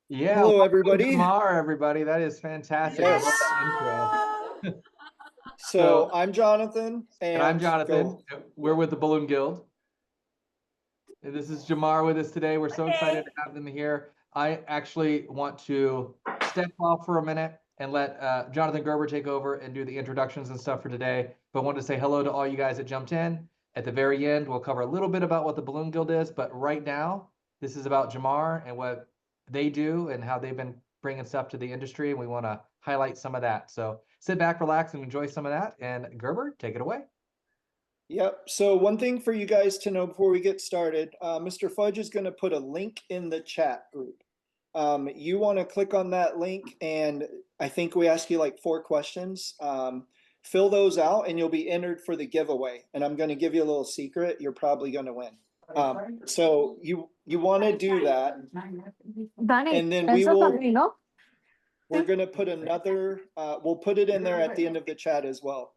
Yeah, Hello, welcome to everybody. Gemar, everybody. That is fantastic. I Yes. love that intro. So I'm Jonathan, And I'm and Jonathan. go. We're with the Balloon Guild. And this is Gemar with us today. We're so excited to have them here. I actually want to step off for a minute and let Jonathan Gerber take over and do the introductions and stuff for today. But I wanted to say hello to all you guys that jumped in. At the very end, we'll cover a little bit about what the Balloon Guild is. But right now, this is about Gemar and what they do and how they've been bringing stuff to the industry. And we want to highlight some of that. So sit back, relax, and enjoy some of that. And Gerber, take it away. Yep. So one thing for you guys to know before we get started, Mr. Fudge is going to put a link in the chat group. You want to click on that link, and I think we ask you like 4 questions. Fill those out, and you'll be entered for the giveaway. And I'm going to give you a little secret. You're probably going to win. So you want to do that, and then we're going to put another. We'll put it in there at the end of the chat as well.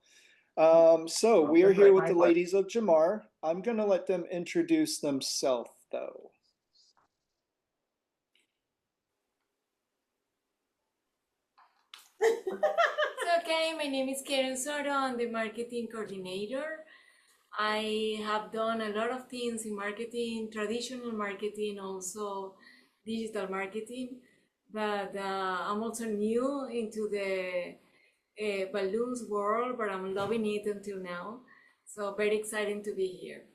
So we are here with the ladies of Gemar. I'm going to let them introduce themselves, though. Okay, my name is Karen Soto. I'm the marketing coordinator. I have done a lot of things in marketing, traditional marketing, also digital marketing, but I'm also new into the balloons world, but I'm loving it until now. So very exciting to be here.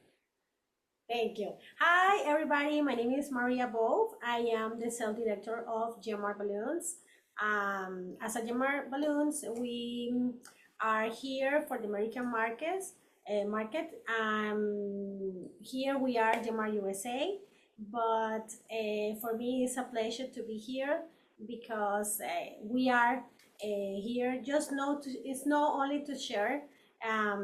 Thank you. Hi, everybody. My name is Maria Bove. I am the sales director of Gemar Balloons. As a Gemar Balloons, we are here for the American market. Here we are Gemar USA, but for me it's a pleasure to be here because we are here just it's not only to share a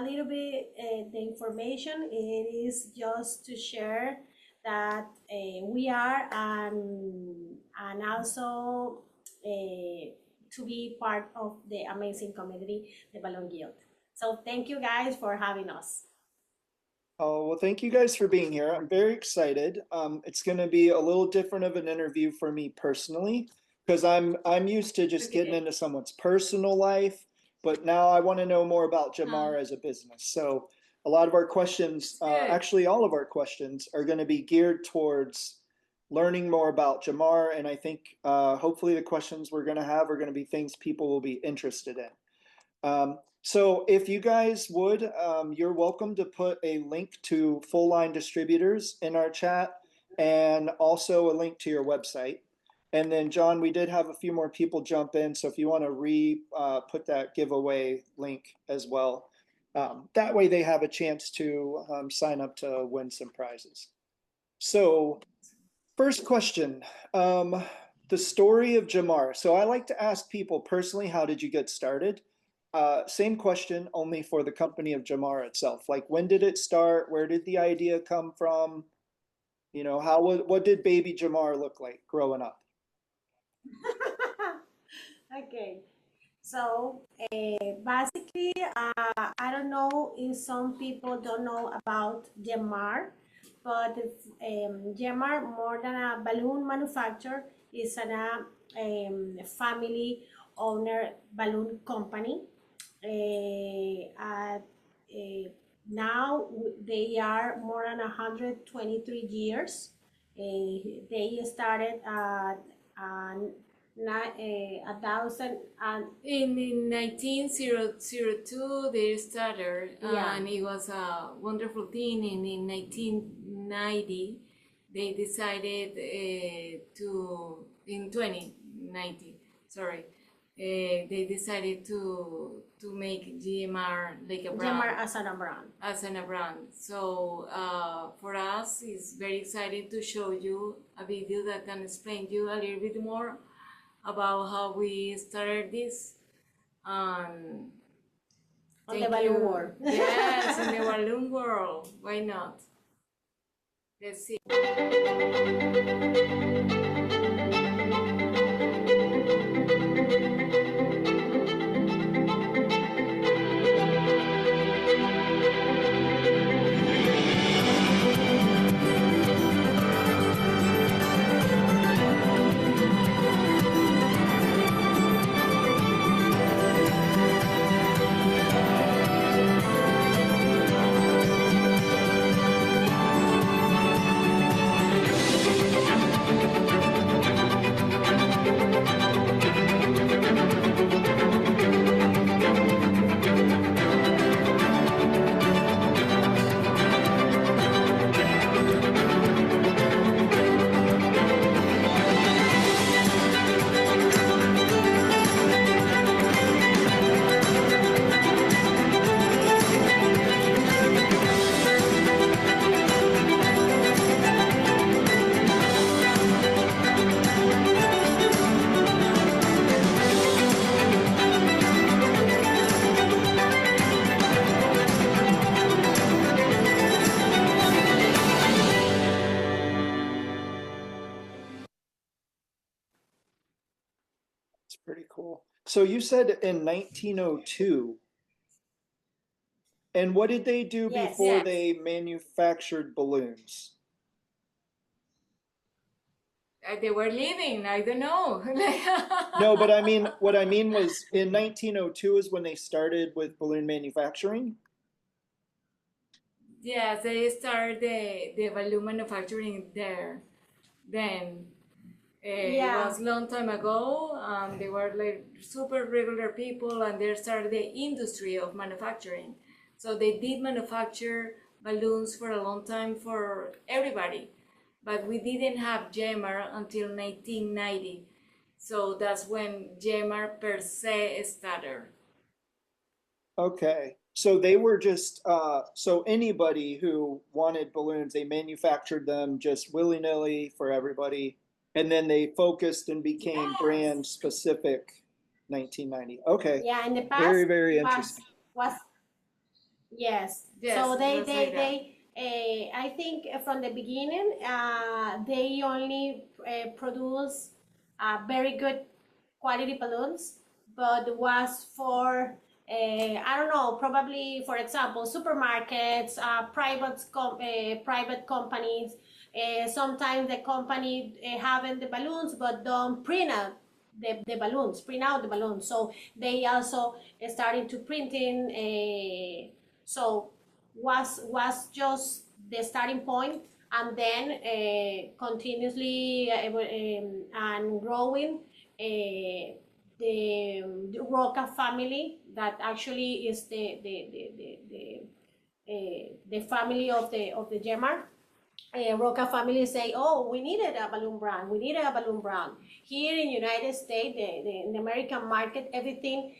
little bit the information. It is just to share that we are and also to be part of the amazing community, the Balloon Guild. So thank you guys for having us. Oh, well, thank you guys for being here. I'm very excited. It's going to be a little different of an interview for me personally because I'm used to just getting into someone's personal life, but now I want to know more about Gemar as a business. So a lot of our questions, actually all of our questions are going to be geared towards learning more about Gemar. And I think hopefully the questions we're going to have are going to be things people will be interested in. So if you guys would, you're welcome to put a link to Full Line Distributors in our chat and also a link to your website. And then John, we did have a few more people jump in. So if you want to put that giveaway link as well, that way they have a chance to sign up to win some prizes. So first question, the story of Gemar. So I like to ask people personally, how did you get started? Same question, only for the company of Gemar itself. Like, when did it start? Where did the idea come from? You know, what did baby Gemar look like growing up? Okay, so basically, I don't know if some people don't know about Gemar, but Gemar, more than a balloon manufacturer, is a family owner balloon company. Now they are more than 123 years. They started a thousand and in 1902 they started, Yeah. and it was a wonderful thing. And in 1990 they decided in 2090, sorry, they decided to make GMR like a brand. Gemar as a brand. As a brand. So for us, it's very exciting to show you a video that can explain you a little bit more about how we started this. On the balloon world. Yes, in the balloon world. Why not? Let's see. Pretty cool. So you said in 1902, and what did they do Yes. before Yes. they manufactured balloons? They were living, I don't know. No, but I mean, what I mean was in 1902 is when they started with balloon manufacturing. Yes, they started the balloon manufacturing there. Then it Yeah. was long time ago. They were like super regular people, and they started the industry of manufacturing. So they did manufacture balloons for a long time for everybody, but we didn't have Gemar until 1990. So that's when Gemar per se started. Okay, so they were just so anybody who wanted balloons, they manufactured them just willy-nilly for everybody, and then they focused and became Yes. brand specific 1990. Okay, Yeah, in the past very, very was interesting. was yes. Yes, So let's say that. I think from the beginning, they only produce very good quality balloons, but was for I don't know, probably for example, supermarkets, private companies. Sometimes the company having the balloons but don't print out the balloons, print out the balloons. So they also starting to printing. So was just the starting point, and then continuously and growing. The Roca family that actually is the family of the Gemar. Roca family say, oh, we needed a balloon brand. We needed a balloon brand. Here in United States, in the American market, everything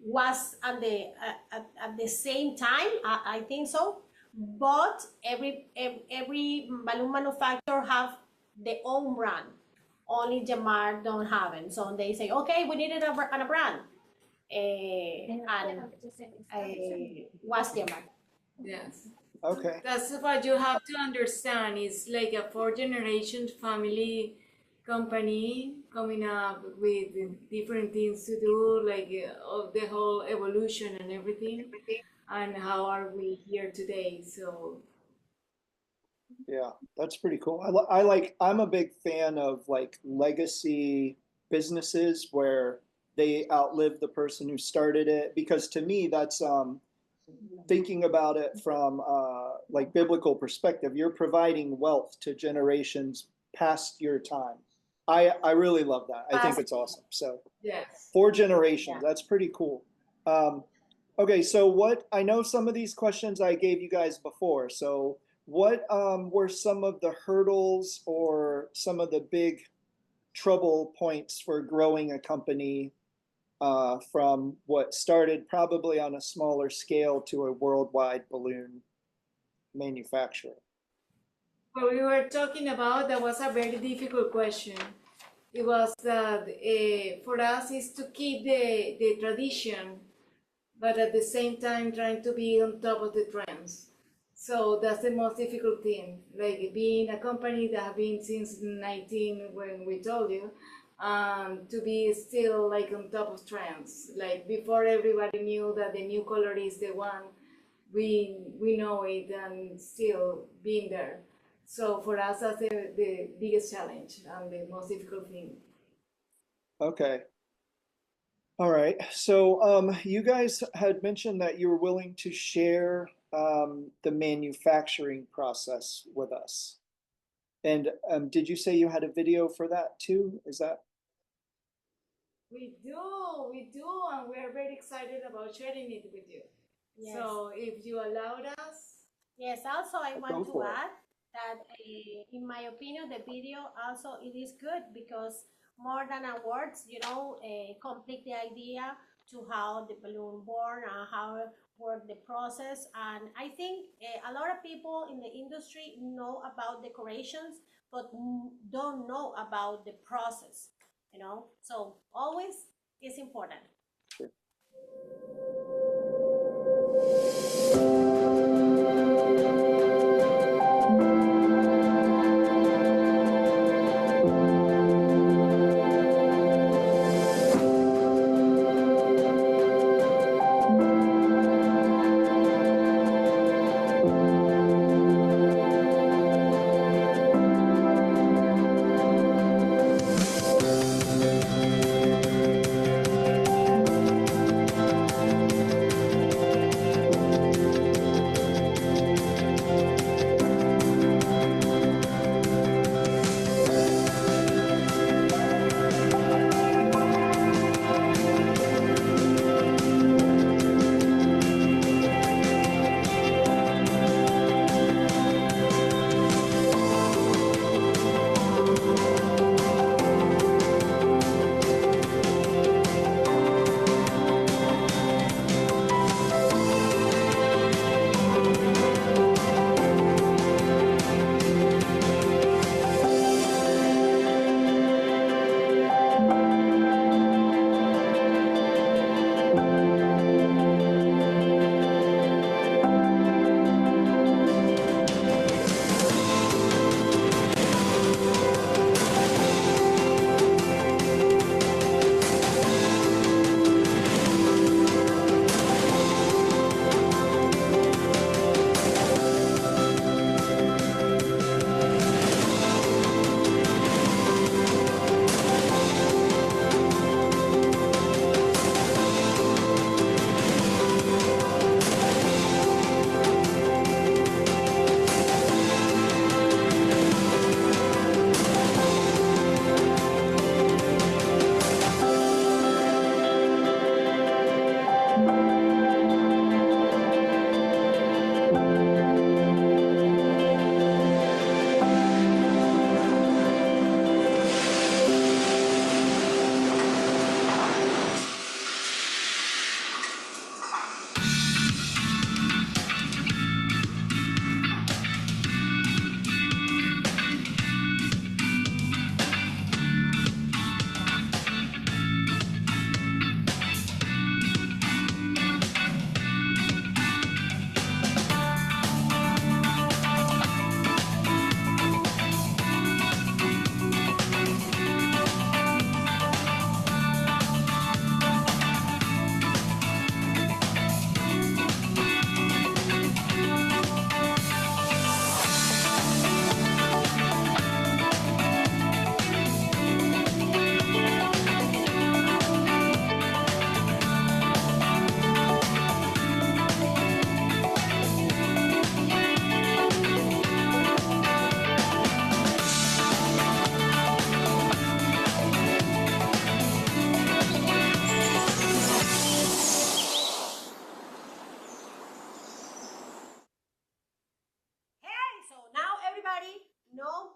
was at the same time. I think so. But every balloon manufacturer have their own brand. Only Gemar don't have it. So they say, okay, we needed a brand. And was Gemar. Yes. Okay, That's what you have to understand. It's like a 4 generation family company coming up with different things to do, like of the whole evolution and everything, and how are we here today. So yeah, that's pretty cool. I'm a big fan of like legacy businesses where they outlive the person who started it, because to me that's thinking about it from like biblical perspective, you're providing wealth to generations past your time. I really love that. I think it's awesome. So yes. 4 generations, Yeah. that's pretty cool. Okay, so what, I know some of these questions I gave you guys before. So what were some of the hurdles or some of the big trouble points for growing a company from what started probably on a smaller scale to a worldwide balloon manufacturer? What we were talking about, that was a very difficult question. It was that for us is to keep the tradition, but at the same time trying to be on top of the trends. So that's the most difficult thing. Like being a company that have been since 19 when we told you, to be still like on top of trends. Like before everybody knew that the new color is the one, we know it and still being there. So for us, that's the biggest challenge and the most difficult thing. Okay. All right. So you guys had mentioned that you were willing to share the manufacturing process with us. And did you say you had a video for that too? Is that? We do, and we are very excited about sharing it with you. Yes. So if you allowed us, Yes, also I Go want to for it. add that in my opinion, the video also it is good because more than a words, complete the idea to how the balloon born and how work the process. And I think a lot of people in the industry know about decorations, but don't know about the process. So always is important. Sure. know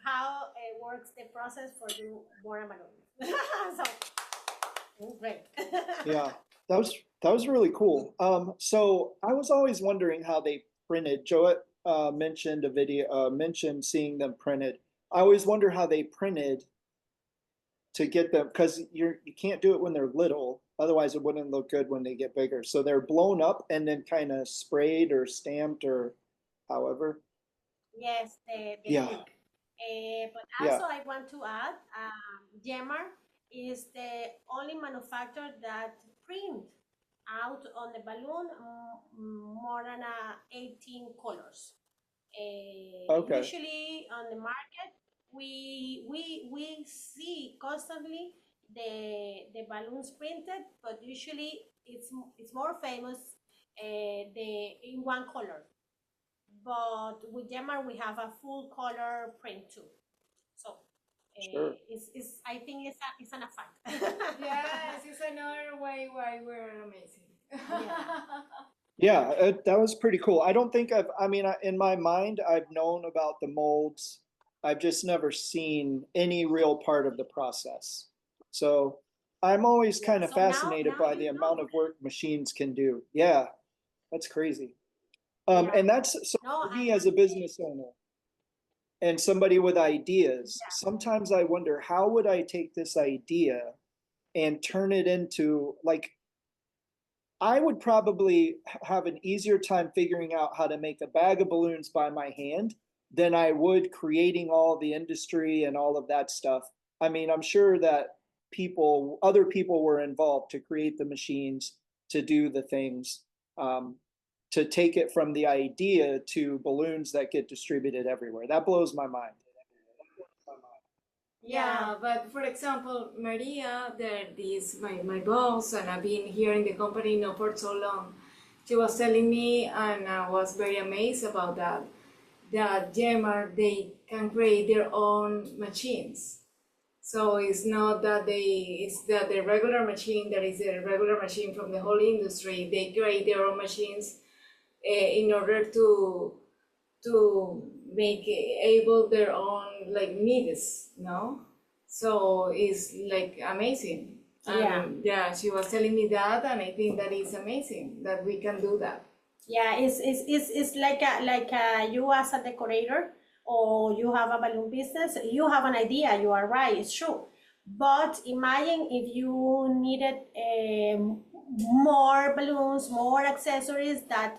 how it works the process for do more balloons. So great. Yeah, that was really cool. So I was always wondering how they printed. Joette mentioned mentioned seeing them printed. I always wonder how they printed to get them, because you can't do it when they're little, otherwise it wouldn't look good when they get bigger. So they're blown up and then kind of sprayed or stamped or however. Yes, the Yeah, ink. But yeah. also I want to add, Gemar is the only manufacturer that print out on the balloon more than 18 colors. Okay, Usually on the market, we see constantly the balloons printed, but usually it's more famous the in one color. But with Gemar, we have a full color print too. So sure. it's I think it's an fact. Yes, it's another way why we're amazing. Yeah, that was pretty cool. I don't think I mean, in my mind, I've known about the molds. I've just never seen any real part of the process. So I'm always Yeah. kind of So fascinated now by you the know. amount of work machines can do. Yeah, that's crazy. Yeah. And that's so No, for me as a business owner and somebody with ideas, sometimes I wonder how would I take this idea and turn it into like I would probably have an easier time figuring out how to make a bag of balloons by my hand than I would creating all the industry and all of that stuff. I mean, I'm sure that other people were involved to create the machines, to do the things, to take it from the idea to balloons that get distributed everywhere. That blows my mind. Yeah, but for example, Maria, that is my boss, and I've been here in the company not for so long. She was telling me, and I was very amazed about that Gemar, they can create their own machines. So it's not that it's that the regular machine that is a regular machine from the whole industry. They create their own machines in order to make able their own like needs, no? So it's like amazing. Yeah. Yeah, she was telling me that, and I think that is amazing that we can do that. Yeah, it's like you as a decorator or you have a balloon business, you have an idea, you are right, it's true. But imagine if you needed more balloons, more accessories that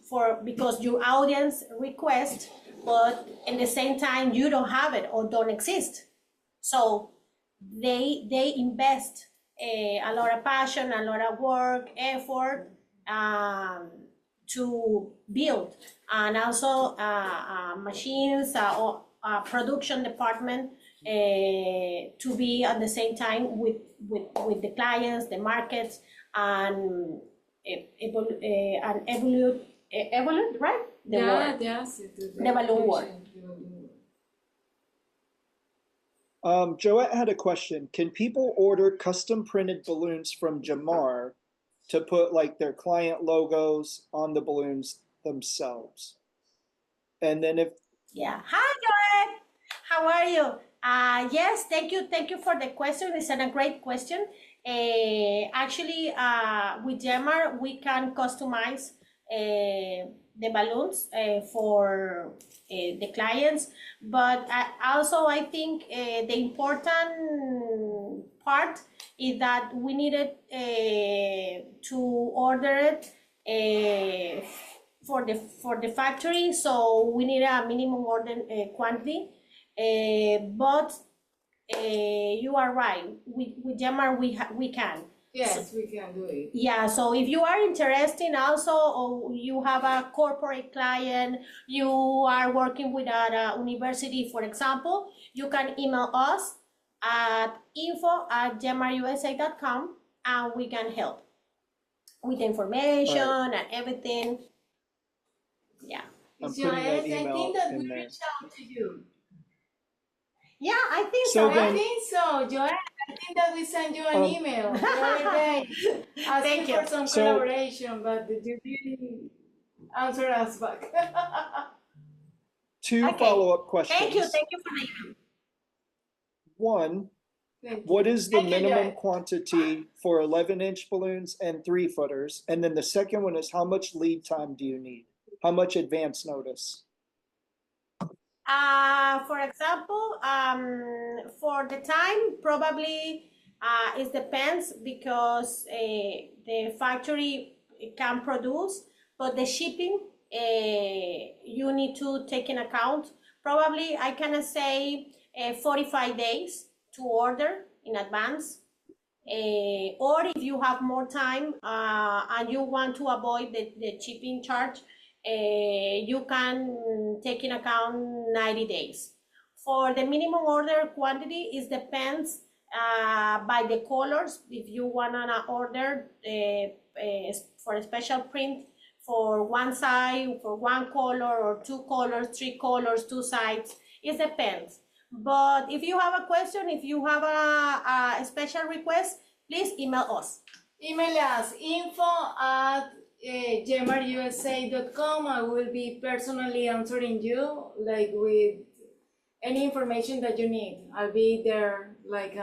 for because your audience request, but in the same time you don't have it or don't exist. So they invest a lot of passion, a lot of work, effort to build, and also machines or production department to be at the same time with the clients, the markets, and evolute, right? The Yeah, word. yes, The balloon world. Joette had a question. Can people order custom printed balloons from Gemar to put like their client logos on the balloons themselves? And then if Yeah. Hi, Joel. How are you? Yes, thank you for the question. It's a great question. Actually, with Gemar, we can customize the balloons for the clients, but also I think the important part is that we needed to order it for the factory, so we need a minimum order quantity. But you are right. With Gemar, we can. Yes, we can do it. Yeah, so if you are interested also, or you have a corporate client, you are working with a university, for example, you can email us at info@gemarusa.com and we can help with information and everything. Yeah. I'm putting that I email think that we in there. reached out to you. Yeah, I think So so. I then- think so, Joanne. I think that we sent you an Um, email the other day asking Thank you. for some So- collaboration, but you didn't answer us back. two Okay. follow-up questions. Thank you for the email. One, Thank you. what is the Thank you, minimum Joy. quantity for 11-inch balloons and 3-footers? And then the second one is how much lead time do you need? How much advance notice? For example, for the time, probably it depends because the factory can produce, but the shipping you need to take in account. Probably I can say 45 days to order in advance. Or if you have more time and you want to avoid the shipping charge, you can take in account 90 days. For the minimum order quantity, it depends by the colors. If you want to order for a special print for one side, for one color, or 2 colors, 3 colors, 2 sides, it depends. But if you have a question, if you have a special request, please email us. Email us info@gemarusa.com. I will be personally answering you, like with any information that you need. I'll be there, like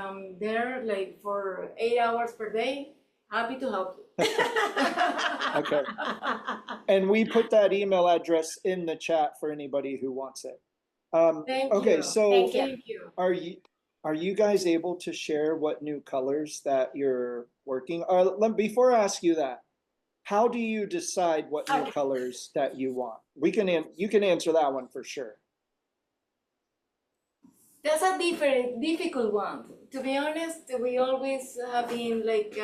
for 8 hours per day. Happy to help you. Okay. And we put that email address in the chat for anybody who wants it. Thank Okay, you. so Thank you. are you guys able to share what new colors that you're working? Before I ask you that, how do you decide what new Okay. colors that you want? You can answer that one for sure. That's a difficult one. To be honest, we always have been like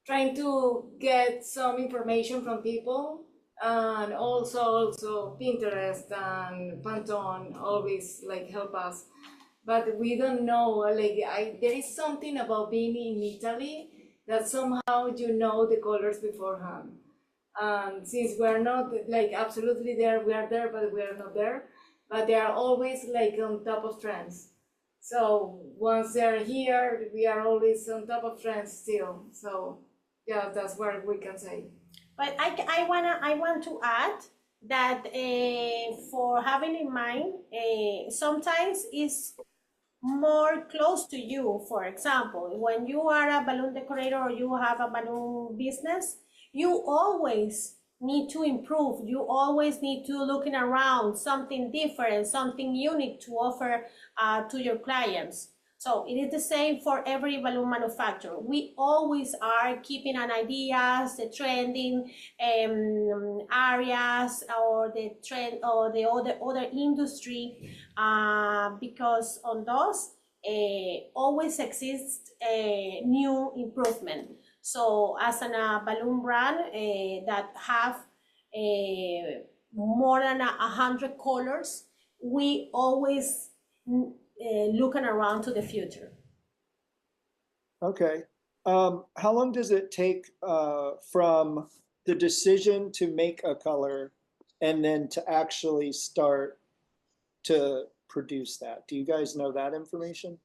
trying to get some information from people, and also Pinterest and Pantone always like help us. But we don't know, like there is something about being in Italy that somehow you know the colors beforehand. And since we're not like absolutely there, we are there, but we are not there. But they are always like on top of trends. So once they're here, we are always on top of trends still. So yeah, that's what we can say. But I want to add that for having in mind, sometimes it's more close to you. For example, when you are a balloon decorator or you have a balloon business, you always need to improve. You always need to looking around something different, something unique to offer to your clients. So it is the same for every balloon manufacturer. We always are keeping an ideas, the trending areas, or the trend or the other industry, because on those always exists a new improvement. So as a balloon brand that have more than 100 colors, we always looking around to the future. Okay. How long does it take from the decision to make a color and then to actually start to produce that? Do you guys know that information?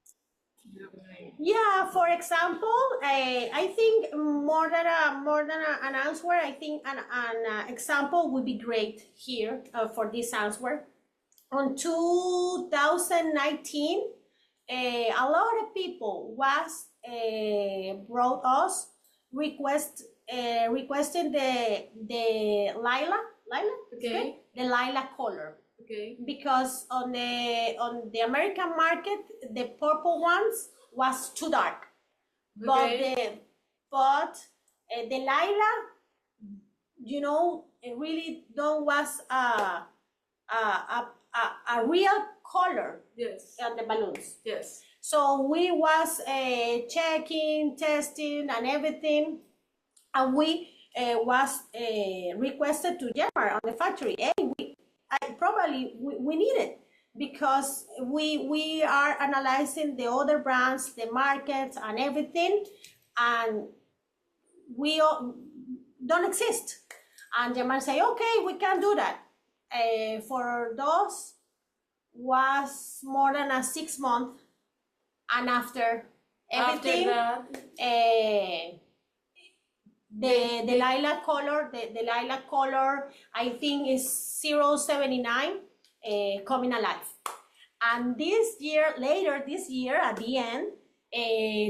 Yeah, for example, I think more than an answer, I think an example would be great here for this answer. On 2019, a lot of people was brought us requesting the lilac, Okay. the lilac color. Okay. Because on the American market, the purple ones was too dark, Okay. but the lilac, it really don't was a real color. Yes. On the balloons. Yes. So we was checking, testing, and everything, and we was requested to Gemar on the factory. Hey, we need it because we are analyzing the other brands, the markets, and everything, and we don't exist. And Gemar say, okay, we can do that. For those was more than a 6 month, and after everything, the lilac color, the lilac color, I think is 079 coming alive. And later this year, at the end,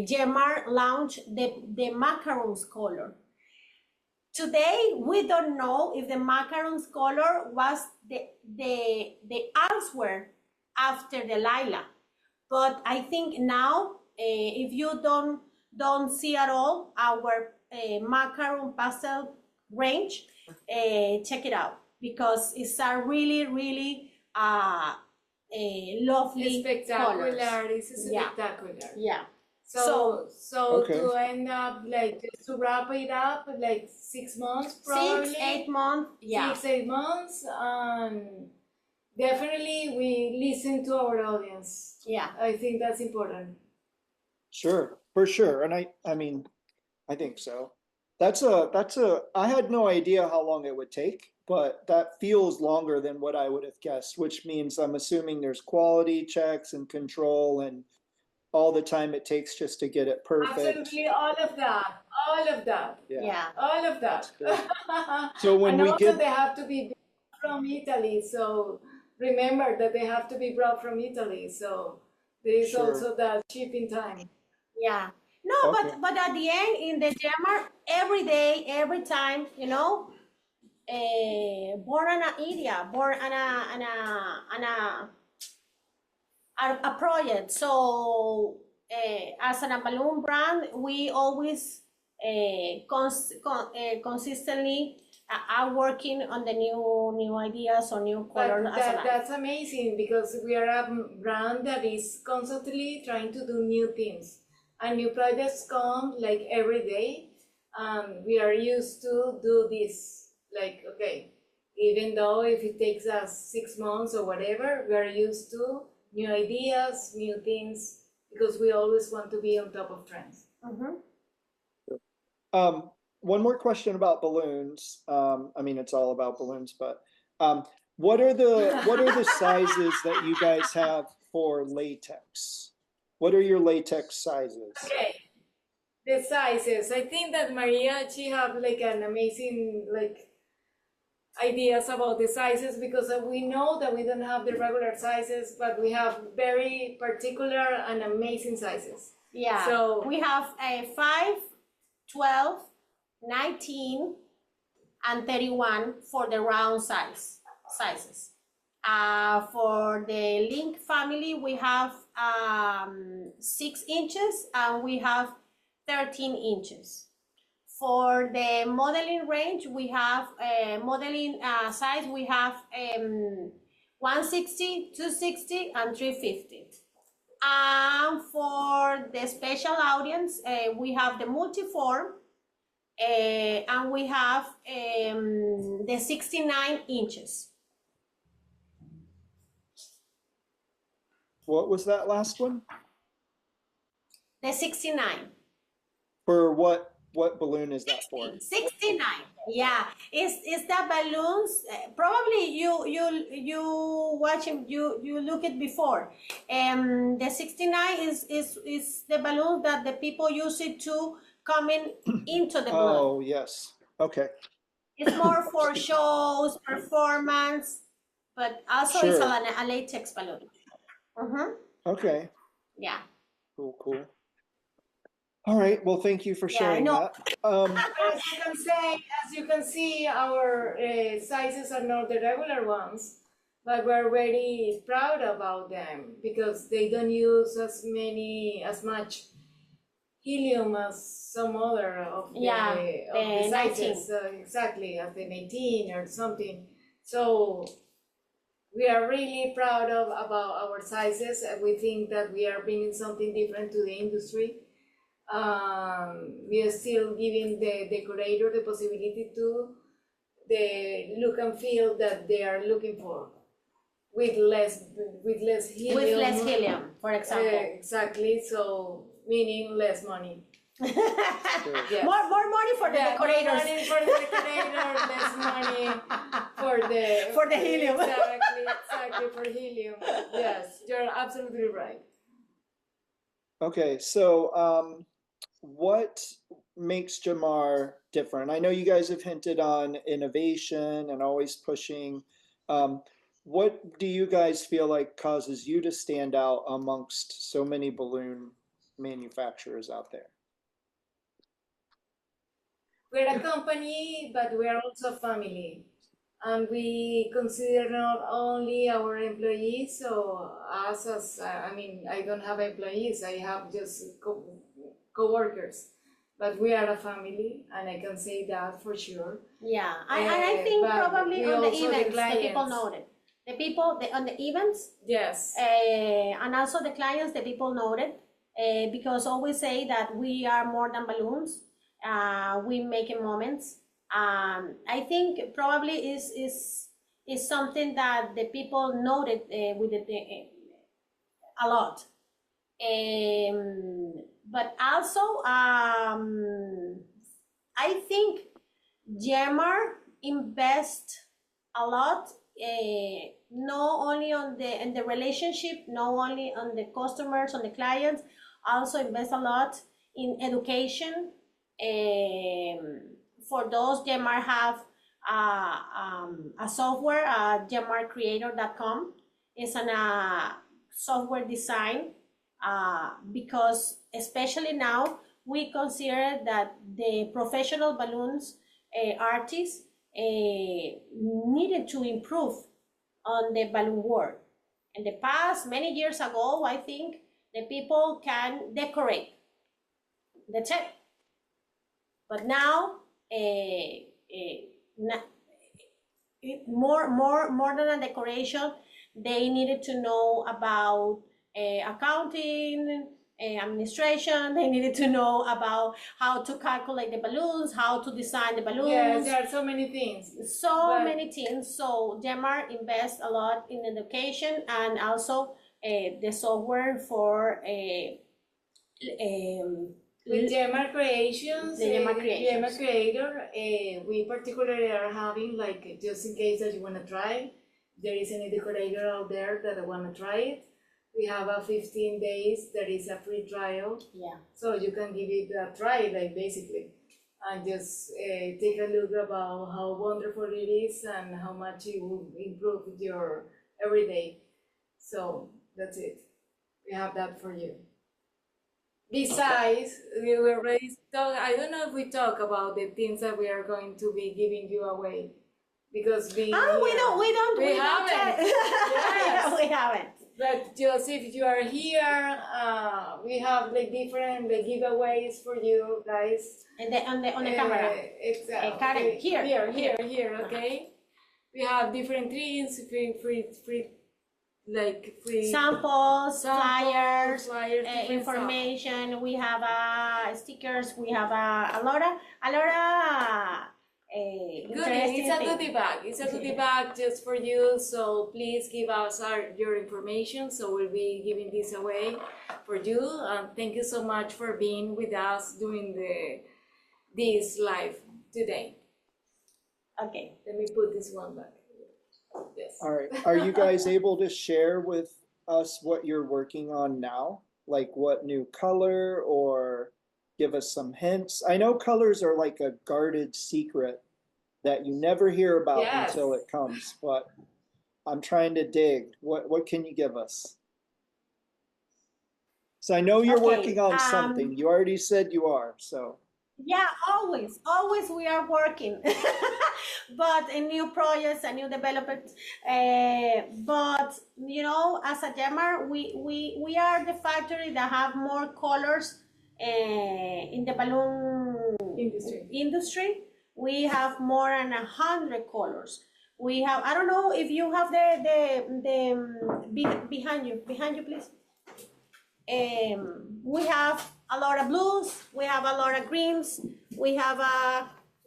Gemar launched the macarons color. Today, we don't know if the macarons color was the answer after the lilac. But I think now, if you don't see at all our macaron pastel range, check it out, because it's a really, really lovely Spectacular. colors. This is Yeah. spectacular. Yeah. So Okay. to end up, like, just to wrap it up, like 6 months probably. 6-8 months. Yeah. 6-8 months. Definitely we listen to our audience. Yeah. I think that's important. Sure, for sure. And I mean, I think so. I had no idea how long it would take, but that feels longer than what I would have guessed, which means I'm assuming there's quality checks and control and all the time it takes just to get it perfect. Absolutely, all of that. Yeah. All of that. So when and we also get, they have to be from Italy. So remember that they have to be brought from Italy. So there is Sure. also that shipping time. Yeah. No, Okay. but at the end, in the Gemar, every day, every time, born an idea, born a project. So as a balloon brand, we always consistently are working on the new ideas or new colors. That's amazing, because we are a brand that is constantly trying to do new things, and new projects come like every day. We are used to do this, like, okay, even though if it takes us 6 months or whatever, we are used to new ideas, new things, because we always want to be on top of trends. Mm-hmm. one more question about balloons. I mean, it's all about balloons, but what are the sizes that you guys have for latex? What are your latex sizes? Okay, the sizes. I think that Maria, she have like an amazing ideas about the sizes, because we know that we don't have the regular sizes, but we have very particular and amazing sizes. Yeah. So we have a 5, 12, 19, and 31 for the round sizes. For the link family, we have 6 inches and we have 13 inches. For the modeling range, we have modeling size, we have 160, 260, and 350. And for the special audience, we have the multiform, and we have the 69 inches. What was that last one? The 69. For what balloon is that for? 69. Yeah, it's the balloons. Probably you watching you look it before. The 69 is the balloon that the people use it to coming into the blood. Oh yes. Okay. It's more for shows, performance, but also it's Sure. a latex balloon. Okay. Yeah. Cool. All right. Well, thank you for sharing that. As you can see, our sizes are not the regular ones, but we're very proud about them because they don't use as much helium as some other of the sizes. Exactly, as the 19 or something. So we are really proud about our sizes. We think that we are bringing something different to the industry. We are still giving the decorator the possibility to the look and feel that they are looking for, with less helium. With less helium, for example. Exactly. So meaning less money. Yes. More money for the decorators. More money for the decorator, less money for the helium. Exactly for helium. Yes, you're absolutely right. Okay, so what makes Gemar different? I know you guys have hinted on innovation and always pushing. what do you guys feel like causes you to stand out amongst so many balloon manufacturers out there? We're a company, but we are also a family. And we consider not only our employees, so us as, I mean, I don't have employees, I have just co-workers. But we are a family, and I can say that for sure. Yeah, and I think but probably we on the also the events, the people clients. know it. The people on the events, Yes. and also the clients, the people know it, because always say that we are more than balloons. We make moments. I think probably is something that the people noted with it a lot. But also, I think Gemar invest a lot, not only on in the relationship, not only on the customers, on the clients, also invest a lot in education. For those, Gemar have a software, gemarcreator.com. It's an software design, because especially now we consider that the professional balloons artists needed to improve on the balloon world. In the past, many years ago, I think the people can decorate. That's it. But now, more than a decoration, they needed to know about accounting, administration. They needed to know about how to calculate the balloons, how to design the balloons. Yes, there are so many things. Many things. So Gemar invests a lot in education, and also the software for with Gemar Creations, the Gemar Creations. Gemar Creator, we particularly are having, like, just in case that you want to try, there is any decorator out there that want to try it. We have a 15 days, there is a free trial. Yeah. So you can give it a try, like, basically, and just take a look about how wonderful it is and how much it will improve your everyday. So that's it. We have that for you. Besides, we were already talk. I don't know if we talk about the things that we are going to be giving you away, because we haven't. Yes. We haven't. But just if you are here, we have like different like giveaways for you guys. And on the camera. Exactly. Karen, here. Okay. We have different things, free samples, flyers, different information. stuff. We have stickers. We have a lot of Goodie. It's a goodie bag. It's a goodie bag just for you. So please give us your information. So we'll be giving this away for you. Thank you so much for being with us doing this live today. Okay. Let me put this one back. Yes. All right. Are you guys able to share with us what you're working on now? Like what new color, or give us some hints? I know colors are like a guarded secret that you never hear about until it comes, but I'm trying to dig. What can you give us? So I know you're working on something. You already said you are, so. Yeah, always we are working, but in new projects and new developments. But you know, as a Gemar, we are the factory that have more colors in the balloon industry. We have more than 100 colors. We have, I don't know if you have the behind you, please. We have a lot of blues, we have a lot of greens, we have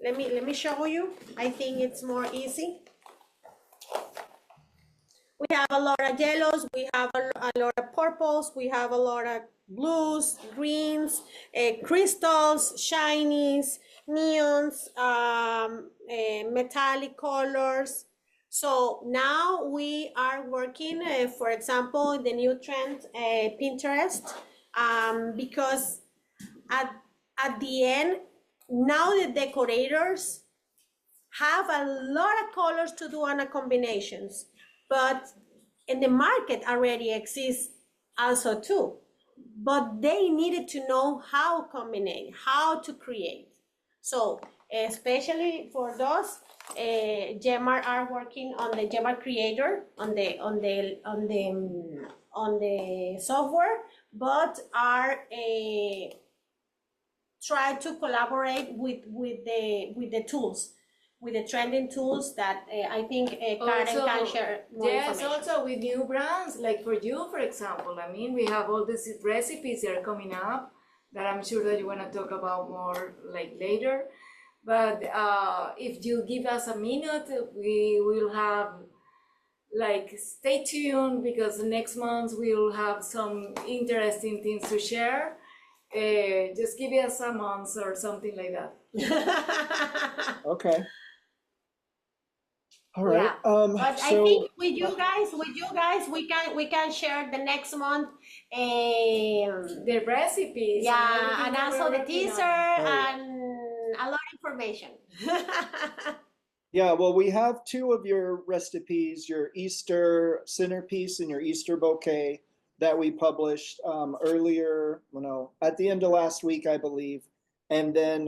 let me show you. I think it's more easy. We have a lot of yellows, we have a lot of purples, we have a lot of blues, greens, crystals, shinies, neons, metallic colors. So now we are working, for example, the new trend, Pinterest, because at the end, now the decorators have a lot of colors to do on a combinations, but in the market already exists also too. But they needed to know how combine, how to create. So especially for those, Gemar are working on the Gemar Creator on the software, but are try to collaborate with the tools, with the trending tools that I think Karen can share more Yes, information. also with new brands, like for you, for example. I mean, we have all these recipes that are coming up that I'm sure that you want to talk about more like later. But if you give us a minute, we will have like stay tuned because next month we will have some interesting things to share. Just give us a month or something like that. Okay. All right. Yeah. But I So think with you guys, we can share the next month. The recipes. Yeah, and everything that also we're the working teaser on. yeah. and a lot of information. Yeah, well, we have two of your recipes, your Easter centerpiece and your Easter bouquet that we published earlier, at the end of last week, I believe. And then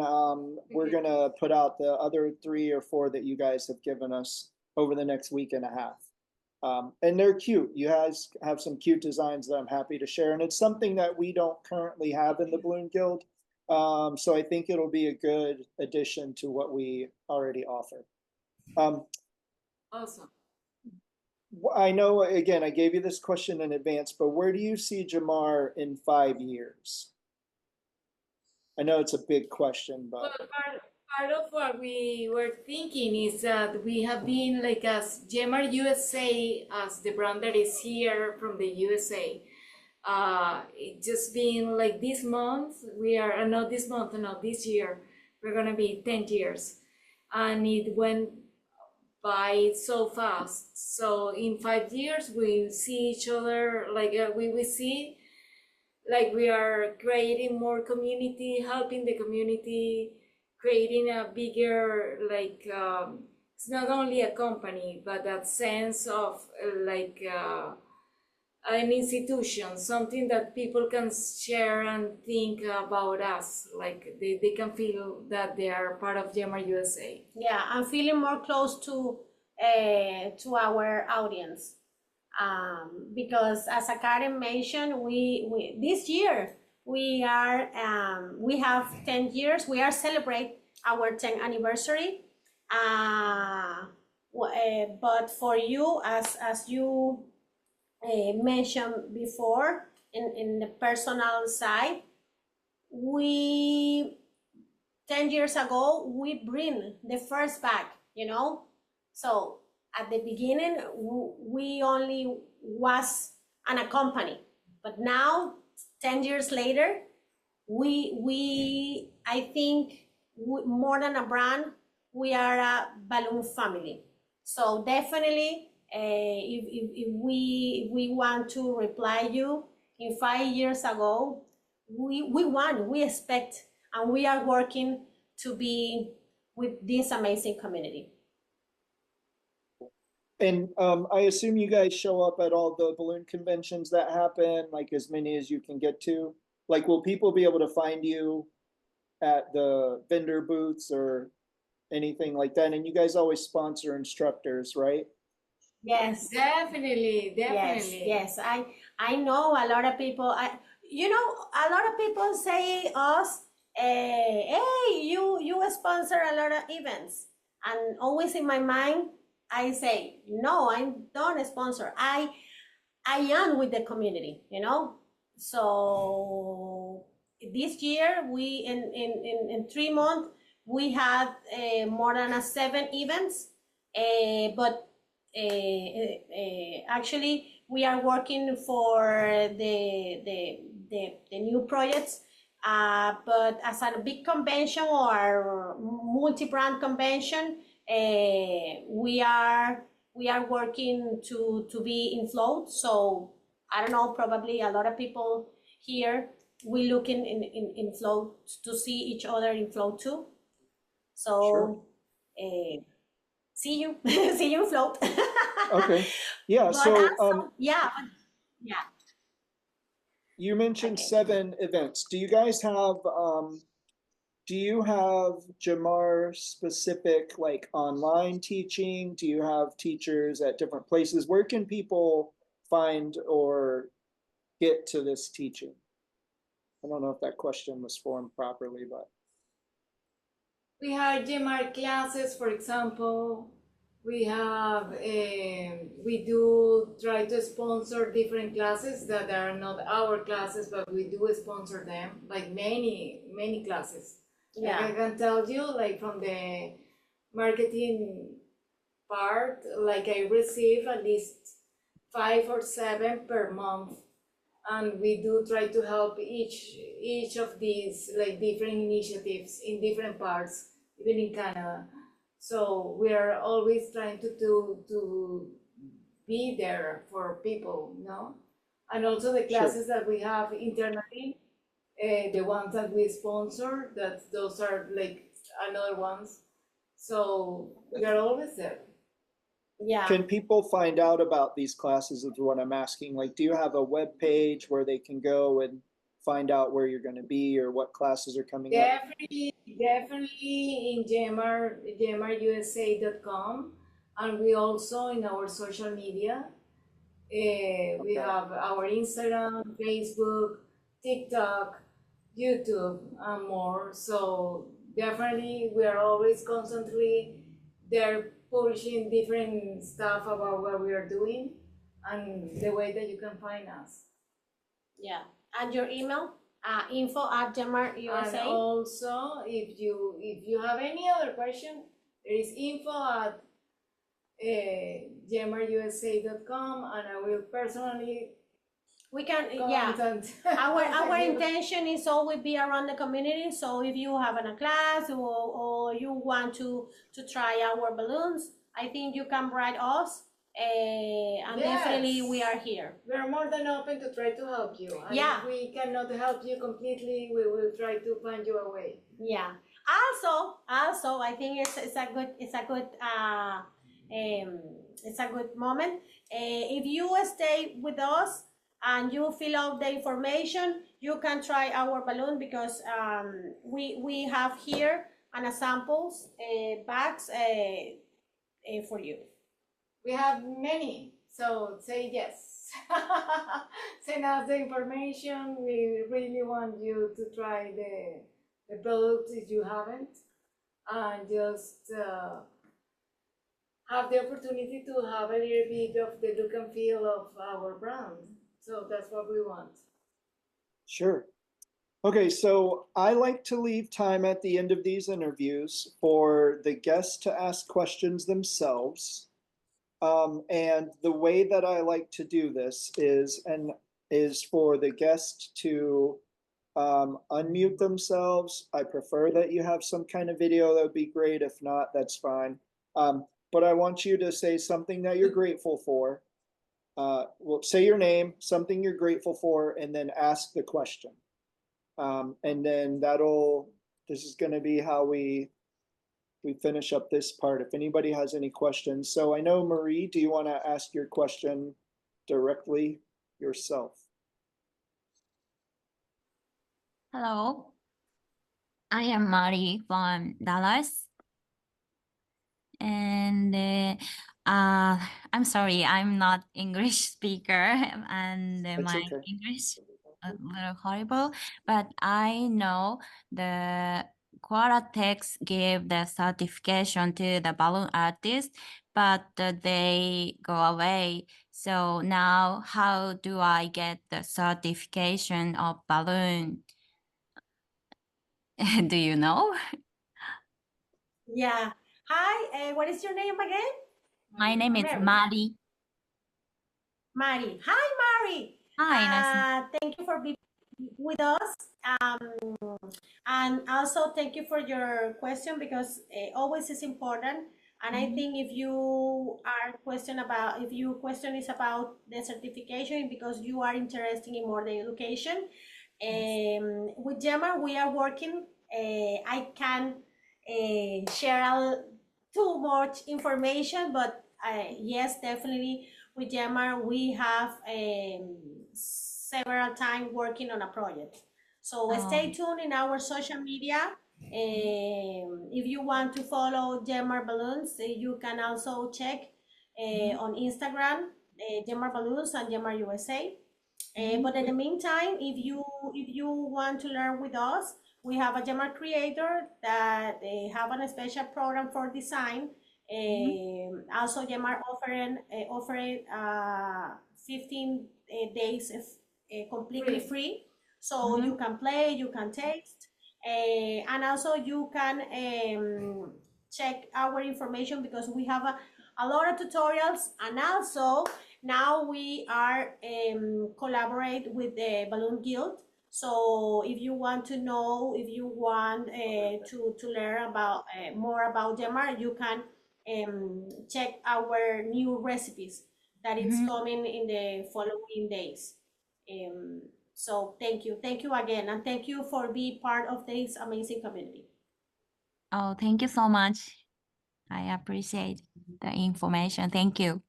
we're going to put out the other 3 or 4 that you guys have given us over the next week and a half. And they're cute. You guys have some cute designs that I'm happy to share. And it's something that we don't currently have in the Balloon Guild. So I think it'll be a good addition to what we already offer. Awesome. I know, again, I gave you this question in advance, but where do you see Gemar in 5 years? I know it's a big question, Well, but part of what we were thinking is that we have been like as Gemar USA, as the brand that is here from the USA. It just been like this month, we are, not this month, no, this year, we're gonna be 10 years. And it went by so fast. So in 5 years, we see each other, like we see like we are creating more community, helping the community, creating a bigger, like, it's not only a company, but that sense of like an institution, something that people can share and think about us, like they can feel that they are part of Gemar USA. Yeah, I'm feeling more close to our audience. Because as Karen mentioned, we this year we have 10 years. We are celebrate our 10th anniversary. But for you, as you mentioned before, in the personal side, we 10 years ago we bring the first bag, so at the beginning we only was a company, but now 10 years later we I think more than a brand, we are a balloon family. So definitely if we want to reply you in 5 years ago, we expect, and we are working to be with this amazing community. and I assume you guys show up at all the balloon conventions that happen, like as many as you can get to. Like, will people be able to find you at the vendor booths or anything like that? And you guys always sponsor instructors, right? Yes. Definitely. Yes. I know a lot of people. A lot of people say us, hey, you sponsor a lot of events, and always in my mind I say, no, I don't sponsor. I am with the community, So this year we in 3 months we had more than 7 events, but actually we are working for the new projects, but as a big convention or multi-brand convention, we are working to be in float. So I don't know, probably a lot of people here, we look in float to see each other in float too. So Sure. see you, see you float. Okay. Yeah. But So also, yeah, you mentioned okay. 7 events. Do you guys have Gemar specific like online teaching? Do you have teachers at different places? Where can people find or get to this teaching? I don't know if that question was formed properly, but We have Gemar classes, for example. We have, we do try to sponsor different classes that are not our classes, but we do sponsor them, like many classes. Like I Yeah, can tell you, like from the marketing part, like I receive at least 5 or 7 per month, and we do try to help each of these like different initiatives in different parts, even in Canada. So we are always trying to be there for people, no? And also the sure. classes that we have internally, the ones that we sponsor, that those are like another ones. So we are always there. yeah. Can people find out about these classes is what I'm asking. Like, do you have a web page where they can go and find out where you're going to be or what classes are coming up? Definitely in Gemar, gemarusa.com, and we also in our social media. We Okay. have our Instagram, Facebook, TikTok, YouTube, and more. So definitely, we are always constantly there publishing different stuff about what we are doing and the way that you can find us. Yeah. And your email, info at Gemar And USA. also, if you have any other question, there is info at gemarusa.com, and I will personally We can, yeah. contact. Our intention is always be around the community. So if you have a class or you want to try our balloons, I think you can write us. And definitely we Yes. are here. We're more than open to try to help you. And Yeah. if we cannot help you completely, we will try to find you a way. Yeah. Also, I think it's a good moment. If you stay with us and you fill out the information, you can try our balloon because we have here and samples bags for you. We have many, so say yes. Send us the information. We really want you to try the product if you haven't, and just have the opportunity to have a little bit of the look and feel of our brand. So that's what we want. Sure. Okay, so I like to leave time at the end of these interviews for the guests to ask questions themselves. And the way that I like to do this is for the guest to unmute themselves. I prefer that you have some kind of video. That would be great. If not, that's fine. But I want you to say something that you're grateful for. Well, say your name, something you're grateful for, and then ask the question. And then this is going to be how we finish up this part. If anybody has any questions. So I know, Marie, do you want to ask your question directly yourself? Hello, I am Mari from Dallas. And I'm sorry, I'm not English speaker and It's my okay. English a little horrible, but I know the Quaratex gave the certification to the balloon artist, but they go away. So now how do I get the certification of balloon? Do you know? Yeah. Hi, what is your name again? My name is Mary. Mari. Mari. Hi, Mari. Hi, nice. Thank you for being with us. And also thank you for your question because always is important. And I think if you question is about the certification because you are interested in more the education. With Gemma, we are working. I can share too much information, but yes, definitely with Gemar, we have several times working on a project. So stay tuned in our social media. If you want to follow Gemar Balloons, you can also check on Instagram, Gemar Balloons and Gemar USA. But in the meantime, if you want to learn with us, we have a Gemar creator that have a special program for design. Also, Gemar offering 15 days completely free, so you can play, you can taste, and also you can check our information because we have a lot of tutorials, and also now we are collaborate with the Balloon Guild. So if you want to know, if you want to learn about more about Gemar, you can check our new recipes that it's coming in the following days. So thank you again, and thank you for being part of this amazing community. Oh, thank you so much. I appreciate the information. Thank you.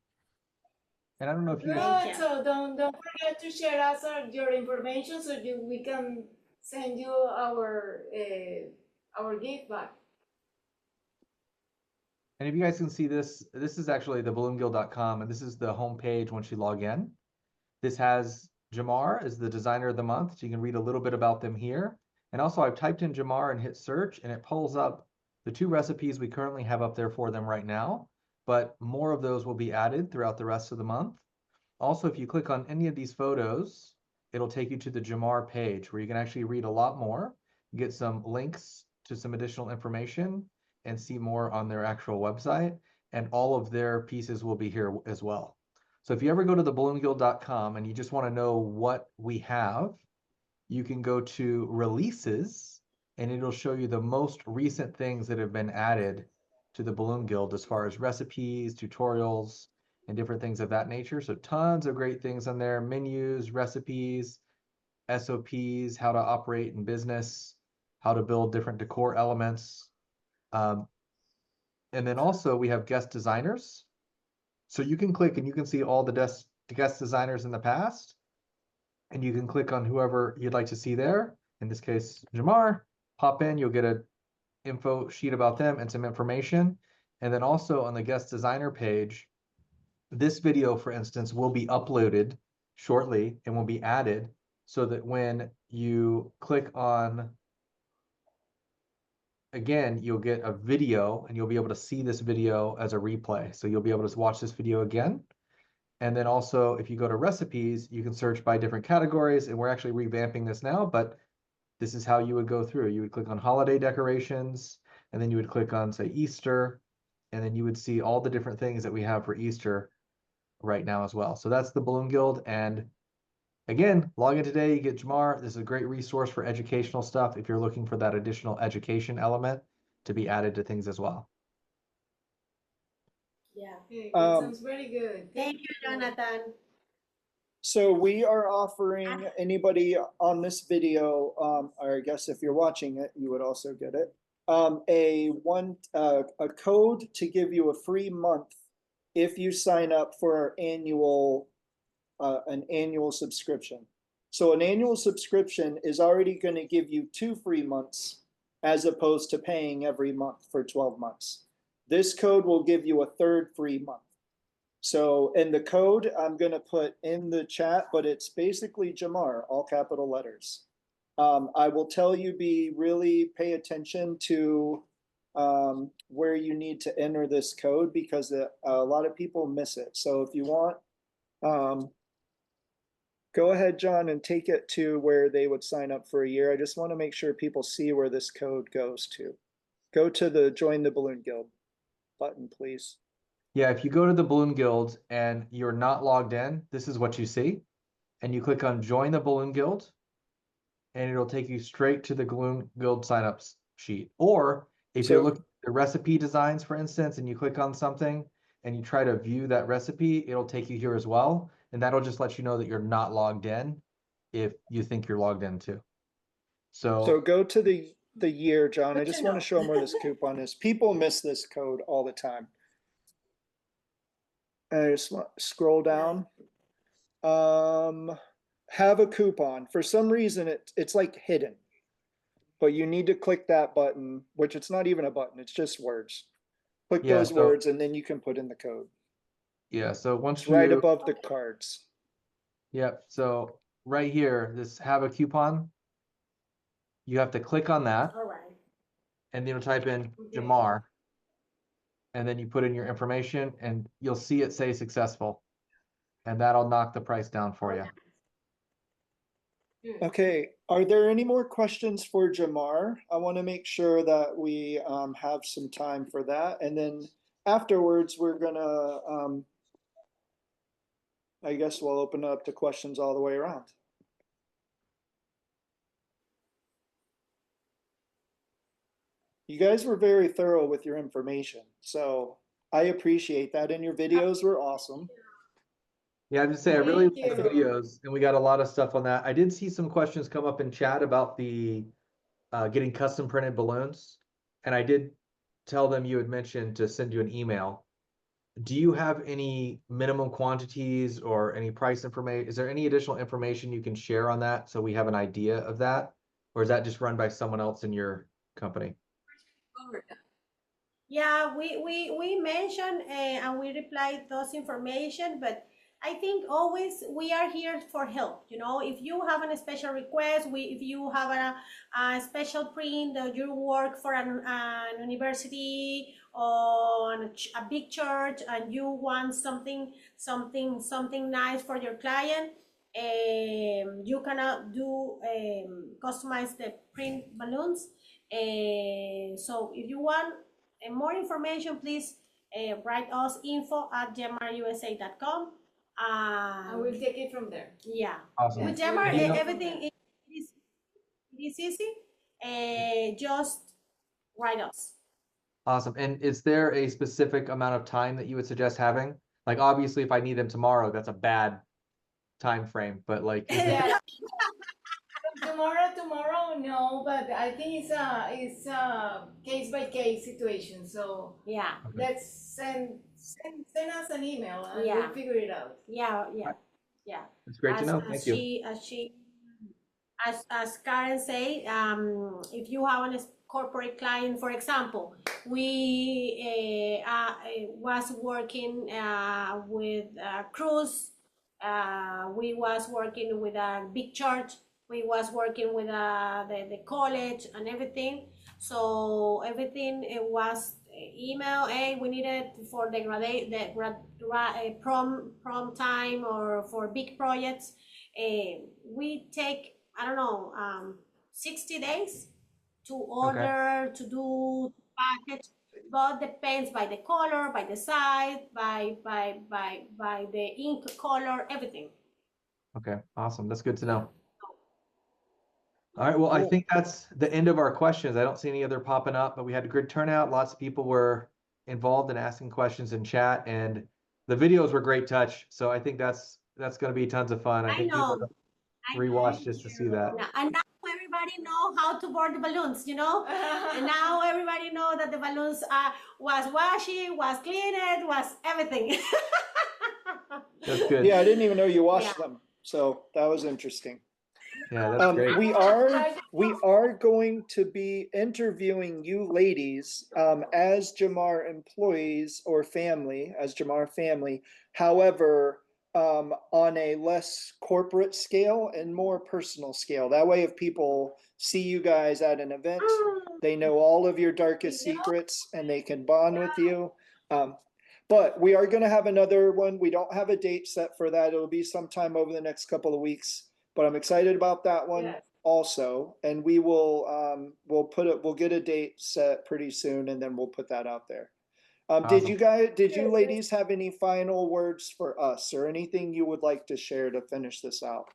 And I don't know if you Good. guys, Thank you. So don't forget to share us your information so we can send you our gift back. and if you guys can see this, this is actually the balloonguild.com, and this is the home page once you log in. This has Gemar as the designer of the month, so you can read a little bit about them here. And also I've typed in Gemar and hit search, and it pulls up the 2 recipes we currently have up there for them right now, but more of those will be added throughout the rest of the month. Also, if you click on any of these photos, it'll take you to the Gemar page where you can actually read a lot more, get some links to some additional information, and see more on their actual website. And all of their pieces will be here as well. So if you ever go to the balloonguild.com and you just want to know what we have, you can go to releases and it'll show you the most recent things that have been added to the Balloon Guild as far as recipes, tutorials, and different things of that nature. So tons of great things on there, menus, recipes, SOPs, how to operate in business, how to build different decor elements. And then also we have guest designers. So you can click and you can see all the guest designers in the past, and you can click on whoever you'd like to see there. In this case, Gemar, pop in, you'll get a info sheet about them and some information. And then also on the guest designer page, this video, for instance, will be uploaded shortly and will be added so that when you click on, again, you'll get a video and you'll be able to see this video as a replay. So you'll be able to watch this video again. And then also, if you go to recipes, you can search by different categories, and we're actually revamping this now, but this is how you would go through. You would click on holiday decorations, and then you would click on, say, Easter, and then you would see all the different things that we have for Easter right now as well. So that's the Balloon Guild. And again, log in today, you get Gemar. This is a great resource for educational stuff if you're looking for that additional education element to be added to things as well. Yeah. Okay, that sounds very good. Thank you, Jonathan. So we are offering anybody on this video, or I guess if you're watching it, you would also get it, a code to give you a free month if you sign up for our an annual subscription. So an annual subscription is already going to give you 2 free months as opposed to paying every month for 12 months. This code will give you a 3rd free month. So, and the code I'm going to put in the chat, but it's basically Gemar, all capital letters. I will tell you, really pay attention to where you need to enter this code because a lot of people miss it. So if you want, go ahead, John, and take it to where they would sign up for a year. I just want to make sure people see where this code goes to. Go to the Join the Balloon Guild button, please. Yeah, if you go to the Balloon Guild and you're not logged in, this is what you see. And you click on Join the Balloon Guild, and it'll take you straight to the Balloon Guild signups sheet. Or if you're looking at the recipe designs, for instance, and you click on something and you try to view that recipe, it'll take you here as well. And that'll just let you know that you're not logged in if you think you're logged in too. So go to the the year, John. I Good to just want know. to show them where this coupon is. People miss this code all the time. And I just want scroll down. Have a coupon. For some reason, it's like hidden. But you need to click that button, which it's not even a button, it's just words. Click Yeah, those so- words and then you can put in the code. Yeah, so once It's right you, above the cards. yep, so right here, this have a coupon. You have to click on that All right. and then you'll type in Okay. Jamar. And then you put in your information and you'll see it say successful. And that'll knock the price down for you. Good. Okay, are there any more questions for Gemar? I want to make sure that we have some time for that. And then afterwards, we're gonna, I guess we'll open up to questions all the way around. You guys were very thorough with your information, so I appreciate that. And your videos were awesome. Yeah, I just say I really Thank like the you. videos and we got a lot of stuff on that. I did see some questions come up in chat about the getting custom printed balloons. And I did tell them you had mentioned to send you an email. Do you have any minimum quantities or any price information? Is there any additional information you can share on that so we have an idea of that? Or is that just run by someone else in your company? Over that. Yeah, we mentioned and we replied those information, but I think always we are here for help. You know, if you have a special request, if you have a special print that you work for an university or a big church and you want something nice for your client, you cannot do customize the print balloons. So if you want more information, please write us info@gemarusa.com. I will take it from there. Yeah, Awesome. with Yes, Gemar, we'll take it from everything there. is easy. Just write us. Awesome. And is there a specific amount of time that you would suggest having? Like, obviously, if I need them tomorrow, that's a bad time frame, but like, is there- Yeah. Tomorrow, no, but I think it's a case by case situation. So Yeah, let's send us an email and Yeah. we'll figure it out. yeah. it's great to know. Thank you. As Karen said, if you have a corporate client, for example, we was working with a cruise, we was working with a big church, we was working with the college and everything. So everything it was email. Hey, we need it for the prom time or for big projects. We take, I don't know, 60 days to order, to do package, but depends by the color, by the size, by the ink color, everything. Okay, awesome. That's good to know. All right, well, I Cool. think that's the end of our questions. I don't see any other popping up, but we had a good turnout. Lots of people were involved in asking questions in chat, and the videos were great touch. So I think that's going to be tons of fun. I think people are know. gonna rewatch just to see that. And now everybody know how to board the balloons, you know? And now everybody know that the balloons was washy, was cleaned, was everything. That's good. Yeah, I didn't even know you washed them. So that was interesting. Yeah, that's great. We are going to be interviewing you ladies as Gemar employees or family, as Gemar family. However, on a less corporate scale and more personal scale. That way, if people see you guys at an event, they know all of your darkest secrets and they can bond with you. But we are going to have another one. We don't have a date set for that. It'll be sometime over the next couple of weeks. But I'm excited about that one Yes. also, and we will we'll get a date set pretty soon, and then we'll put that out there. Did you ladies have any final words for us or anything you would like to share to finish this out?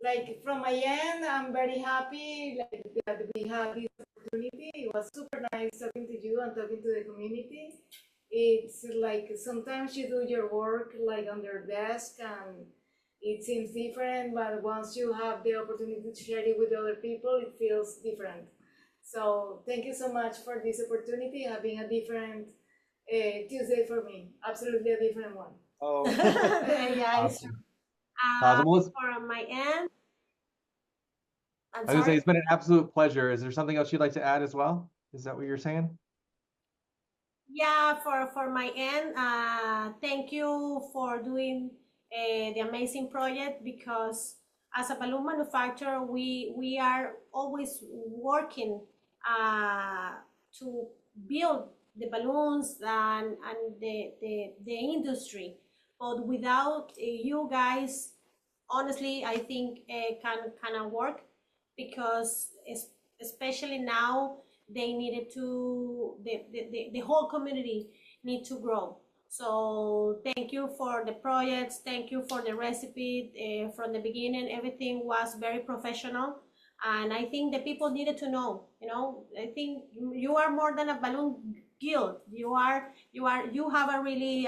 Like from my end, I'm very happy that we had this opportunity. It was super nice talking to you and talking to the community. It's like sometimes you do your work like on your desk and It seems different, but once you have the opportunity to share it with other people, it feels different. So thank you so much for this opportunity, having a different Tuesday for me. Absolutely a different one. Oh, Yeah, it's Awesome. true. Awesome. Well, For my end, I'm I was gonna say, sorry. it's been an absolute pleasure. Is there something else you'd like to add as well? Is that what you're saying? Yeah, for my end, thank you for doing the amazing project, because as a balloon manufacturer, we are always working to build the balloons and the industry. But without you guys, honestly, I think cannot work, because especially now they needed to the whole community need to grow. So thank you for the projects, thank you for the recipe. From the beginning, everything was very professional, and I think the people needed to know, I think you are more than a balloon guild. You have a really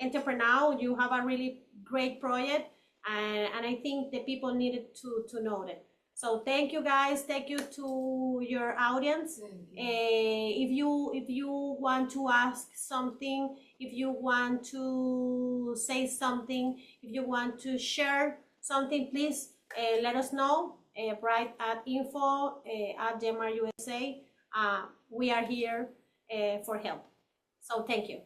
entrepreneur, you have a really great project, and I think the people needed to know that. So thank you guys, thank you to your audience. If you want to ask something, if you want to say something, if you want to share something, please let us know. Write at info at Gemar USA. We are here for help. So thank you.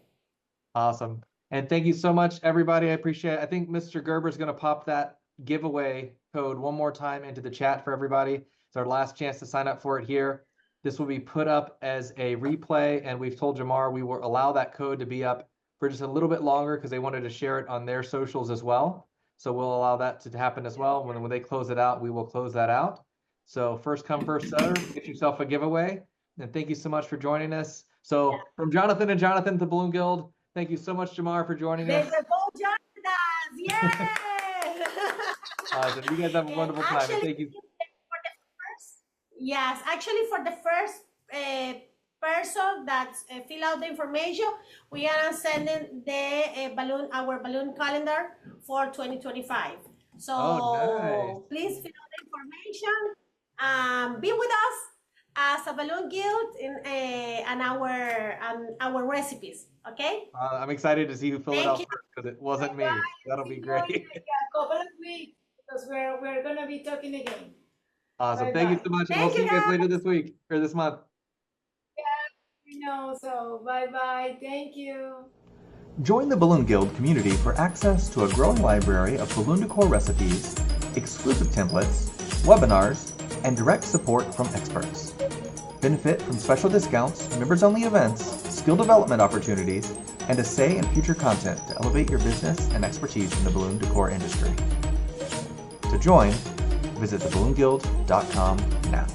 Awesome. And thank you so much, everybody. I appreciate it. I think Mr. Gerber is going to pop that giveaway code one more time into the chat for everybody. It's our last chance to sign up for it here. This will be put up as a replay, and we've told Gemar we will allow that code to be up for just a little bit longer because they wanted to share it on their socials as well. So we'll allow that to happen as well. When they close it out, we will close that out. So first come, first serve, get yourself a giveaway. And thank you so much for joining us. So from Jonathan and Jonathan to Balloon Guild, thank you so much, Gemar, for joining us. There's a both Jonathan's, yeah! Awesome. You guys have a wonderful time. And thank you. Yes, actually, for the first person that fill out the information, we are sending the our balloon calendar for 2025. So nice. please fill out the information. Be with us as a balloon guild and our recipes. Okay. I'm excited to see who filled it out Thank you. first because it wasn't me. That'll be great. In a couple of weeks, because we're gonna be talking again. Awesome. Thank you so much. And we'll see you guys later this week or this month. So bye-bye. Thank you. Join the Balloon Guild community for access to a growing library of balloon decor recipes, exclusive templates, webinars, and direct support from experts. Benefit from special discounts, members-only events, skill development opportunities, and a say in future content to elevate your business and expertise in the balloon decor industry. To join, visit theballoonguild.com now.